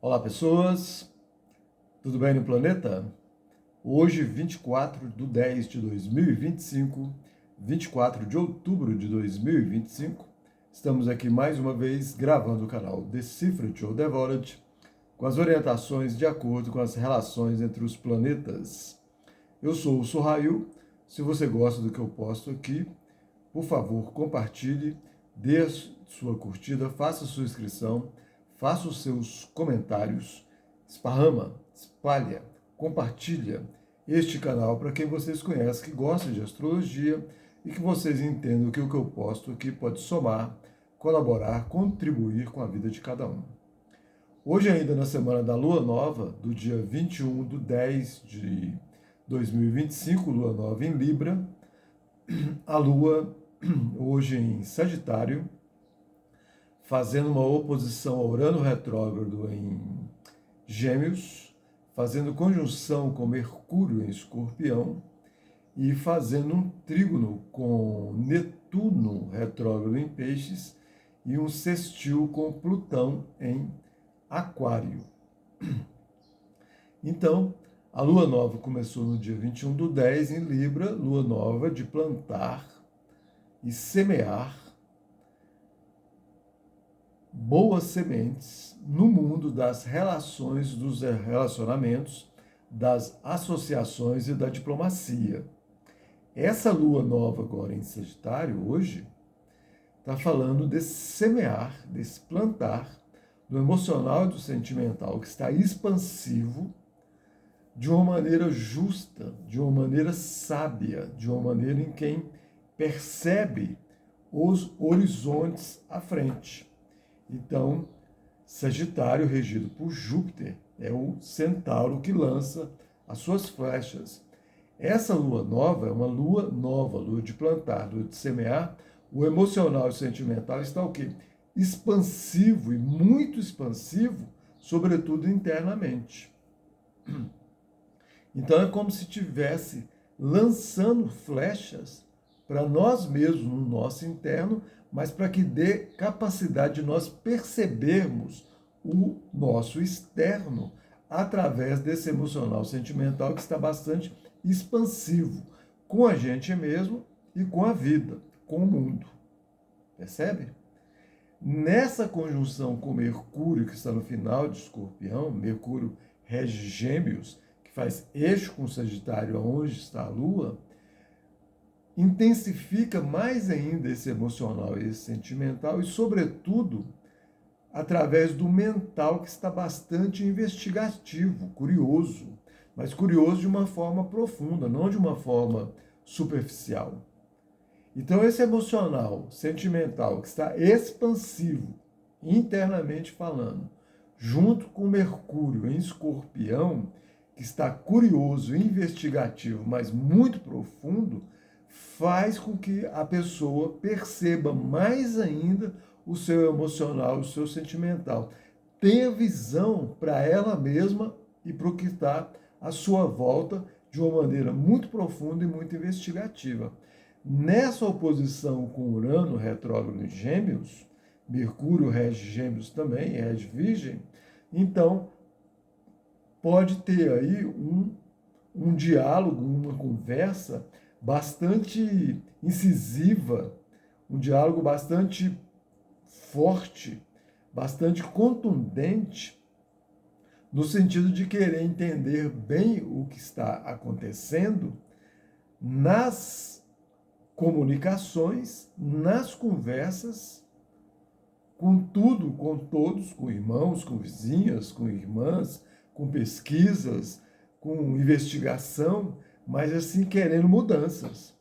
Olá, pessoas, tudo bem no planeta? Hoje, 24/10/2025, 24 de outubro de 2025, estamos aqui mais uma vez gravando o canal Decifra-te ou Devora-te, com as orientações de acordo com as relações entre os planetas. Eu sou o Sorraio. Se você gosta do que eu posto aqui, por favor, compartilhe, dê a sua curtida, faça a sua inscrição, faça os seus comentários, esparrama, espalha, compartilha este canal para quem vocês conhecem que gosta de astrologia e que vocês entendam que o que eu posto aqui pode somar, colaborar, contribuir com a vida de cada um. Hoje, ainda na semana da Lua Nova, do dia 21/10 de 2025, Lua Nova em Libra, a Lua hoje em Sagitário, fazendo uma oposição ao Urano retrógrado em Gêmeos, fazendo conjunção com Mercúrio em Escorpião e fazendo um trígono com Netuno retrógrado em Peixes e um sextil com Plutão em Aquário. Então, a Lua Nova começou no dia 21/10 em Libra, Lua Nova de plantar e semear boas sementes no mundo das relações, dos relacionamentos, das associações e da diplomacia. Essa Lua Nova agora em Sagitário, hoje, está falando desse semear, desse plantar, do emocional e do sentimental, que está expansivo, de uma maneira justa, de uma maneira sábia, de uma maneira em quem percebe os horizontes à frente. Então, Sagitário, regido por Júpiter, é o centauro que lança as suas flechas. Essa lua nova é uma lua nova, lua de plantar, lua de semear. O emocional e o sentimental está o quê? Expansivo e muito expansivo, sobretudo internamente. Então é como se estivesse lançando flechas para nós mesmos, no nosso interno, mas para que dê capacidade de nós percebermos o nosso externo através desse emocional sentimental que está bastante expansivo com a gente mesmo e com a vida, com o mundo. Percebe? Nessa conjunção com Mercúrio, que está no final de Escorpião, Mercúrio rege Gêmeos, que faz eixo com Sagitário, onde está a Lua, intensifica mais ainda esse emocional e esse sentimental e, sobretudo, através do mental que está bastante investigativo, curioso, mas curioso de uma forma profunda, não de uma forma superficial. Então, esse emocional, sentimental, que está expansivo, internamente falando, junto com Mercúrio em Escorpião, que está curioso, investigativo, mas muito profundo, faz com que a pessoa perceba mais ainda o seu emocional, o seu sentimental. Tenha visão para ela mesma e para o que está à sua volta de uma maneira muito profunda e muito investigativa. Nessa oposição com Urano retrógrado em Gêmeos, Mercúrio rege Gêmeos também, rege Virgem, então pode ter aí um diálogo, uma conversa bastante incisiva, um diálogo bastante forte, bastante contundente, no sentido de querer entender bem o que está acontecendo nas comunicações, nas conversas, com tudo, com todos, com irmãos, com vizinhas, com irmãs, com pesquisas, com investigação, mas assim querendo mudanças.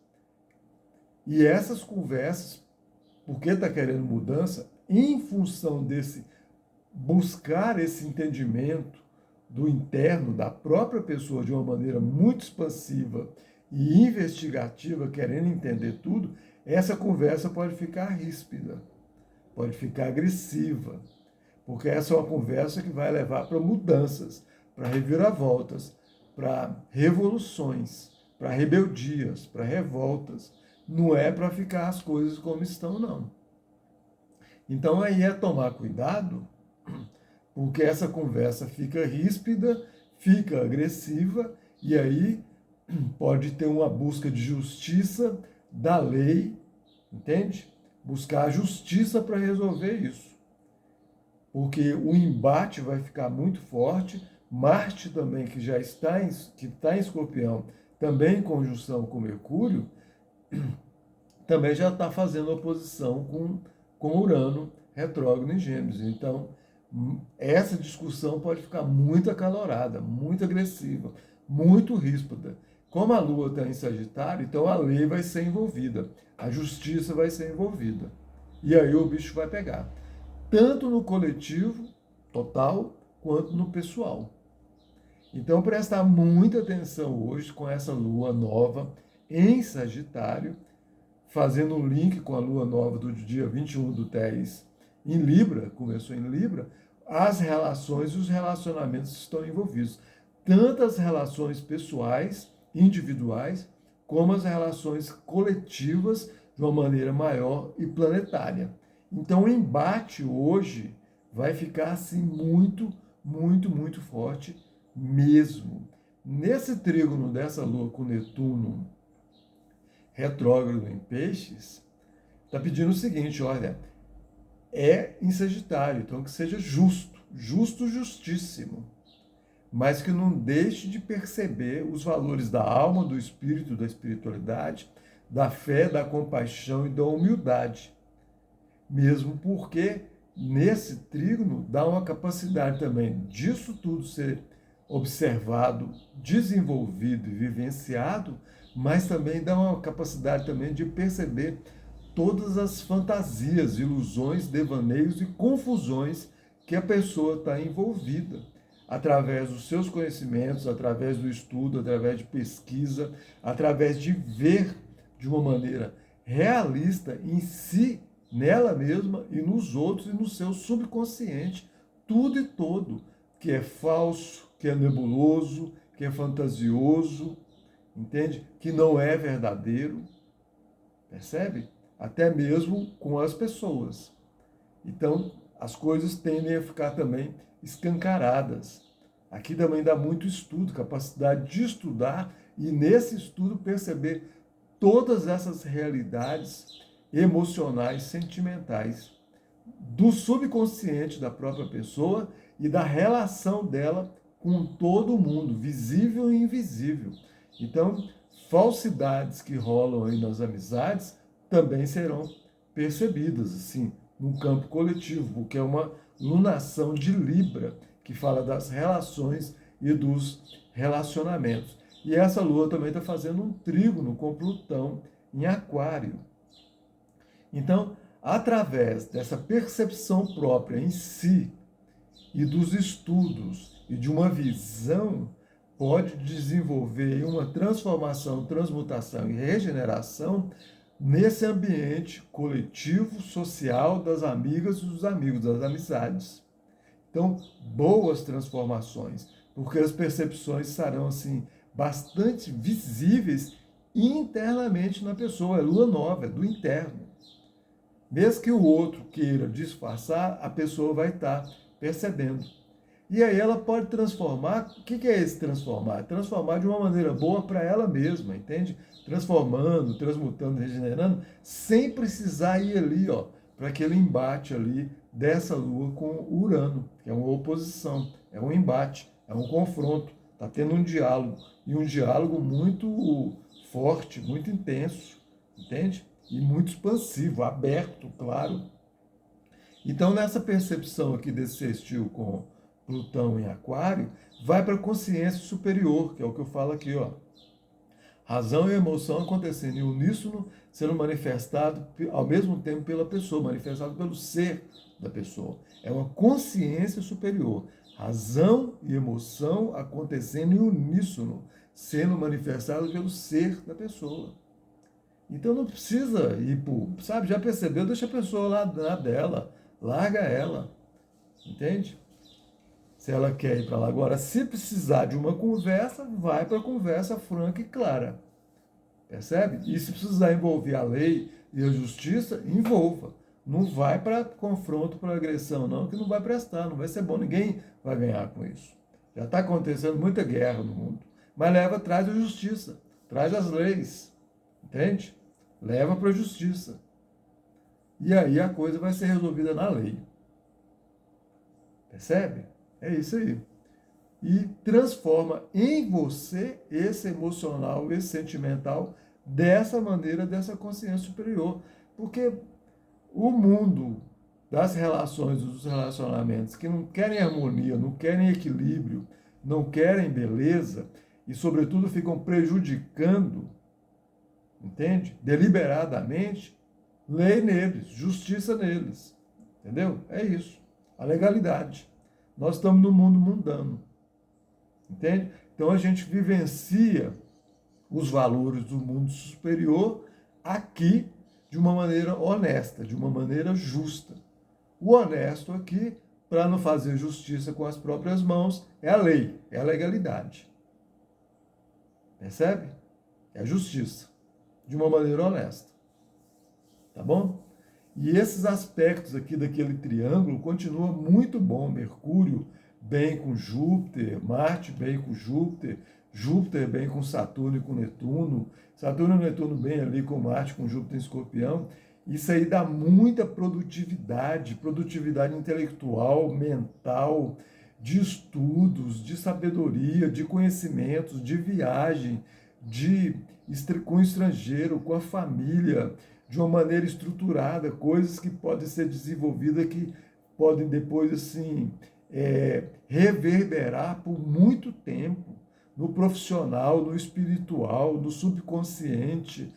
E essas conversas, por que está querendo mudança? Em função desse buscar esse entendimento do interno da própria pessoa de uma maneira muito expansiva e investigativa, querendo entender tudo, essa conversa pode ficar ríspida, pode ficar agressiva, porque essa é uma conversa que vai levar para mudanças, para reviravoltas, para revoluções, para rebeldias, para revoltas. Não é para ficar as coisas como estão, não. Então aí é tomar cuidado porque essa conversa fica ríspida, fica agressiva, e aí pode ter uma busca de justiça da lei, entende? Buscar a justiça para resolver isso. Porque o embate vai ficar muito forte. Marte também, que já está em Escorpião, também em conjunção com Mercúrio, também já está fazendo oposição com Urano retrógrado em Gêmeos. Então, essa discussão pode ficar muito acalorada, muito agressiva, muito ríspida. Como a Lua está em Sagitário, então a lei vai ser envolvida, a justiça vai ser envolvida. E aí o bicho vai pegar. Tanto no coletivo, total, quanto no pessoal. Então, prestar muita atenção hoje com essa Lua nova em Sagitário, fazendo um link com a Lua nova do dia 21/10 em Libra, começou em Libra, as relações e os relacionamentos estão envolvidos. Tanto as relações pessoais, individuais, como as relações coletivas de uma maneira maior e planetária. Então o embate hoje vai ficar assim muito, muito, muito forte mesmo. Nesse trígono dessa Lua com Netuno retrógrado em Peixes, está pedindo o seguinte, olha, é em Sagitário, então que seja justo, justo, justíssimo, mas que não deixe de perceber os valores da alma, do espírito, da espiritualidade, da fé, da compaixão e da humildade. Mesmo porque nesse trígono dá uma capacidade também disso tudo ser observado, desenvolvido e vivenciado, mas também dá uma capacidade também de perceber todas as fantasias, ilusões, devaneios e confusões que a pessoa está envolvida, através dos seus conhecimentos, através do estudo, através de pesquisa, através de ver de uma maneira realista em si, nela mesma e nos outros e no seu subconsciente, tudo e todo, que é falso, que é nebuloso, que é fantasioso, entende? Que não é verdadeiro, percebe? Até mesmo com as pessoas. Então, as coisas tendem a ficar também escancaradas. Aqui também dá muito estudo, capacidade de estudar e nesse estudo perceber todas essas realidades emocionais, sentimentais do subconsciente da própria pessoa e da relação dela com todo mundo, visível e invisível. Então, falsidades que rolam aí nas amizades também serão percebidas, assim, no campo coletivo, porque é uma lunação de Libra, que fala das relações e dos relacionamentos. E essa Lua também está fazendo um trígono com Plutão em Aquário. Então, através dessa percepção própria em si e dos estudos e de uma visão, pode desenvolver uma transformação, transmutação e regeneração nesse ambiente coletivo, social, das amigas e dos amigos, das amizades. Então, boas transformações, porque as percepções serão assim bastante visíveis internamente na pessoa. É lua nova, é do interno. Mesmo que o outro queira disfarçar, a pessoa vai estar percebendo. E aí ela pode transformar. O que é esse transformar? Transformar de uma maneira boa para ela mesma, entende? Transformando, transmutando, regenerando, sem precisar ir ali, ó, para aquele embate ali dessa Lua com Urano, que é uma oposição, é um embate, é um confronto, está tendo um diálogo, e um diálogo muito forte, muito intenso, entende? E muito expansivo, aberto, claro. Então, nessa percepção aqui desse sextil com Plutão em Aquário, vai para a consciência superior, que é o que eu falo aqui, ó. Razão e emoção acontecendo em uníssono, sendo manifestado ao mesmo tempo pela pessoa, manifestado pelo ser da pessoa. É uma consciência superior. Razão e emoção acontecendo em uníssono, sendo manifestado pelo ser da pessoa. Então não precisa ir por, sabe, já percebeu? Deixa a pessoa lá dela, larga ela, entende? Se ela quer ir para lá. Agora, se precisar de uma conversa, vai para a conversa franca e clara. Percebe? E se precisar envolver a lei e a justiça, envolva. Não vai para confronto, para agressão, não, que não vai prestar, não vai ser bom, ninguém vai ganhar com isso. Já está acontecendo muita guerra no mundo. Mas leva, traz a justiça, traz as leis, entende? Leva para a justiça. E aí a coisa vai ser resolvida na lei. Percebe? É isso aí. E transforma em você esse emocional, esse sentimental, dessa maneira, dessa consciência superior. Porque o mundo das relações, dos relacionamentos, que não querem harmonia, não querem equilíbrio, não querem beleza, e sobretudo ficam prejudicando, entende? Deliberadamente, lei neles, justiça neles. Entendeu? É isso. A legalidade. Nós estamos no mundo mundano. Entende? Então a gente vivencia os valores do mundo superior aqui de uma maneira honesta, de uma maneira justa. O honesto aqui, para não fazer justiça com as próprias mãos, é a lei, é a legalidade. Percebe? É a justiça, de uma maneira honesta. Tá bom? E esses aspectos aqui daquele triângulo continuam muito bom. Mercúrio bem com Júpiter, Marte bem com Júpiter, Júpiter bem com Saturno e com Netuno, Saturno e Netuno bem ali com Marte, com Júpiter em Escorpião. Isso aí dá muita produtividade, produtividade intelectual, mental, de estudos, de sabedoria, de conhecimentos, de viagem, com o estrangeiro, com a família, de uma maneira estruturada, coisas que podem ser desenvolvidas, que podem depois, assim, reverberar por muito tempo no profissional, no espiritual, no subconsciente,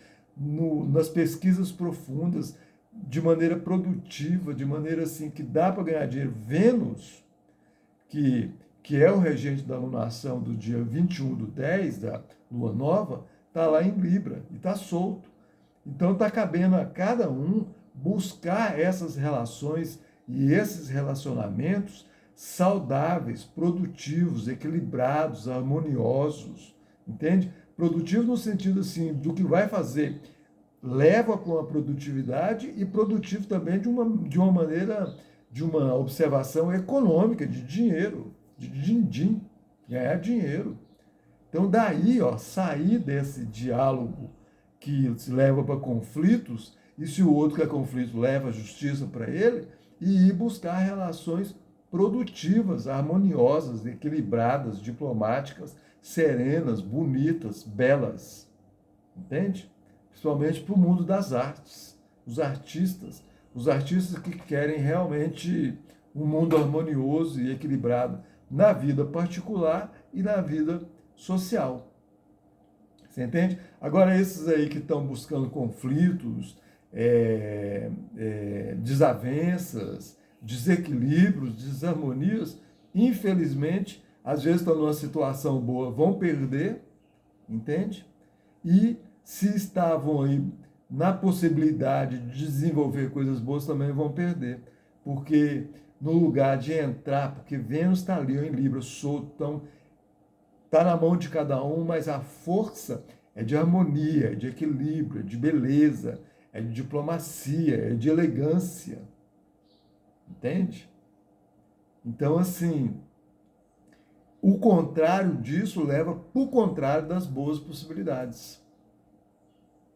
nas pesquisas profundas, de maneira produtiva, de maneira assim que dá para ganhar dinheiro. Vênus, que é o regente da lunação do dia 21/10, da lua nova, está lá em Libra e está solto. Então está cabendo a cada um buscar essas relações e esses relacionamentos saudáveis, produtivos, equilibrados, harmoniosos, entende? Produtivos no sentido assim, do que vai fazer, leva para uma produtividade, e produtivo também de uma maneira, de uma observação econômica, de dinheiro, de din-din, ganhar dinheiro. Então daí, ó, sair desse diálogo que se leva para conflitos, e se o outro que é conflito leva a justiça para ele, e ir buscar relações produtivas, harmoniosas, equilibradas, diplomáticas, serenas, bonitas, belas. Entende? Principalmente para o mundo das artes. Os artistas que querem realmente um mundo harmonioso e equilibrado na vida particular e na vida social. Você entende? Agora, esses aí que estão buscando conflitos, desavenças, desequilíbrios, desarmonias, infelizmente, às vezes estão numa situação boa, vão perder, entende? E se estavam aí na possibilidade de desenvolver coisas boas, também vão perder. Porque no lugar de entrar, porque Vênus está ali em Libra, solto, então está na mão de cada um, mas a força é de harmonia, é de equilíbrio, é de beleza, é de diplomacia, é de elegância. Entende? Então, assim, o contrário disso leva para o contrário das boas possibilidades.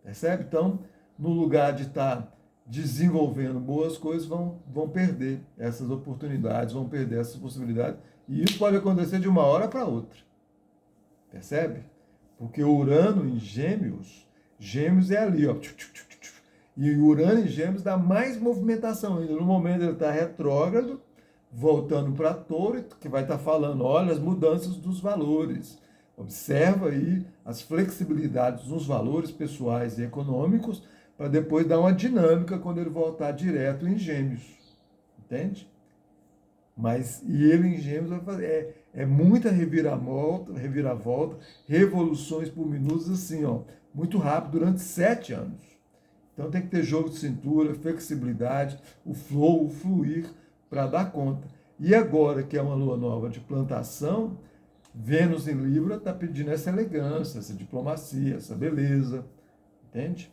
Percebe? Então, no lugar de estar desenvolvendo boas coisas, vão perder essas oportunidades, vão perder essas possibilidades. E isso pode acontecer de uma hora para outra. Percebe? Porque Urano em Gêmeos, Gêmeos é ali, ó. E Urano em Gêmeos dá mais movimentação ainda. No momento ele está retrógrado, voltando para Touro, que vai estar falando, olha, as mudanças dos valores. Observa aí as flexibilidades nos valores pessoais e econômicos, para depois dar uma dinâmica quando ele voltar direto em Gêmeos. Entende? E ele em Gêmeos vai fazer, muita reviravolta, revoluções por minutos, assim, ó, muito rápido, durante 7 anos. Então tem que ter jogo de cintura, flexibilidade, o flow, o fluir, para dar conta. E agora que é uma lua nova de plantação, Vênus em Libra está pedindo essa elegância, essa diplomacia, essa beleza, entende?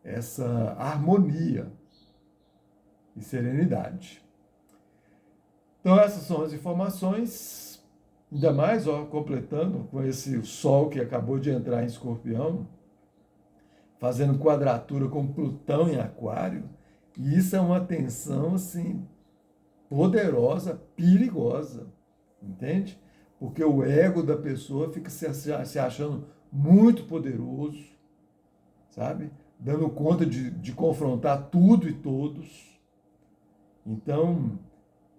Essa harmonia. e serenidade. Então essas são as informações, ainda mais, ó, completando com esse Sol que acabou de entrar em Escorpião, fazendo quadratura com Plutão em Aquário, e isso é uma tensão assim poderosa, perigosa, entende? Porque o ego da pessoa fica se achando muito poderoso, sabe? Dando conta de confrontar tudo e todos. Então,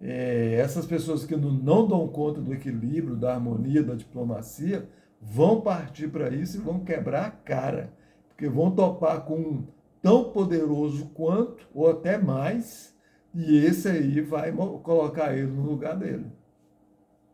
essas pessoas que não dão conta do equilíbrio, da harmonia, da diplomacia, vão partir para isso e vão quebrar a cara, porque vão topar com um tão poderoso quanto, ou até mais, e esse aí vai colocar ele no lugar dele.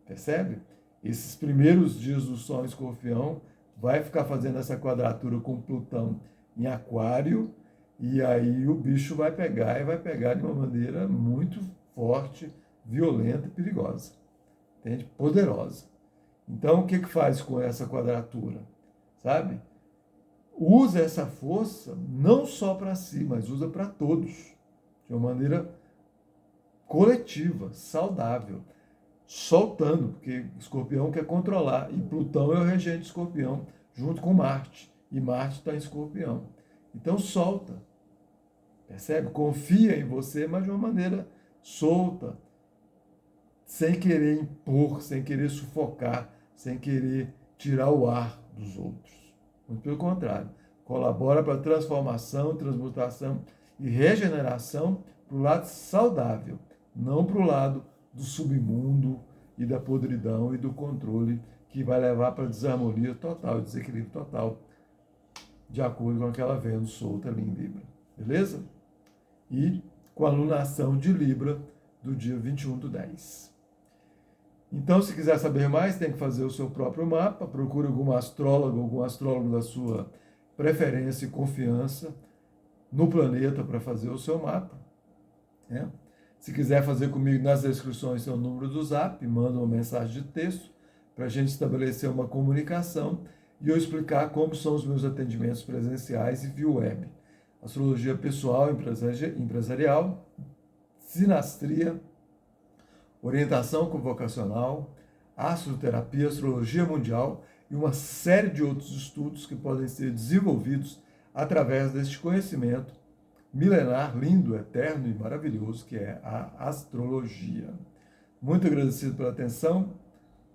Percebe? Esses primeiros dias do Sol em Escorpião vai ficar fazendo essa quadratura com Plutão em Aquário, e aí o bicho vai pegar e vai pegar de uma maneira muito forte, violenta e perigosa. Entende? Poderosa. Então, o que faz com essa quadratura? Sabe? Usa essa força não só para si, mas usa para todos. De uma maneira coletiva, saudável. Soltando, porque Escorpião quer controlar. E Plutão é o regente de Escorpião, junto com Marte. E Marte está em Escorpião. Então, solta. Percebe? Confia em você, mas de uma maneira solta, sem querer impor, sem querer sufocar, sem querer tirar o ar dos outros. Muito pelo contrário, colabora para a transformação, transmutação e regeneração para o lado saudável, não para o lado do submundo e da podridão e do controle que vai levar para a desarmonia total, desequilíbrio total, de acordo com aquela Vênus solta ali em Libra. Beleza? E com a lunação de Libra do dia 21/10. Então, se quiser saber mais, tem que fazer o seu próprio mapa. Procure algum astrólogo da sua preferência e confiança no planeta para fazer o seu mapa. Né? Se quiser fazer comigo, nas descrições tem o número do Zap, manda uma mensagem de texto para a gente estabelecer uma comunicação e eu explicar como são os meus atendimentos presenciais e via web. Astrologia pessoal, empresarial, sinastria, orientação convocacional, astroterapia, astrologia mundial e uma série de outros estudos que podem ser desenvolvidos através deste conhecimento milenar, lindo, eterno e maravilhoso que é a astrologia. Muito agradecido pela atenção.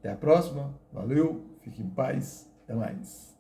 Até a próxima. Valeu. Fique em paz. Até mais.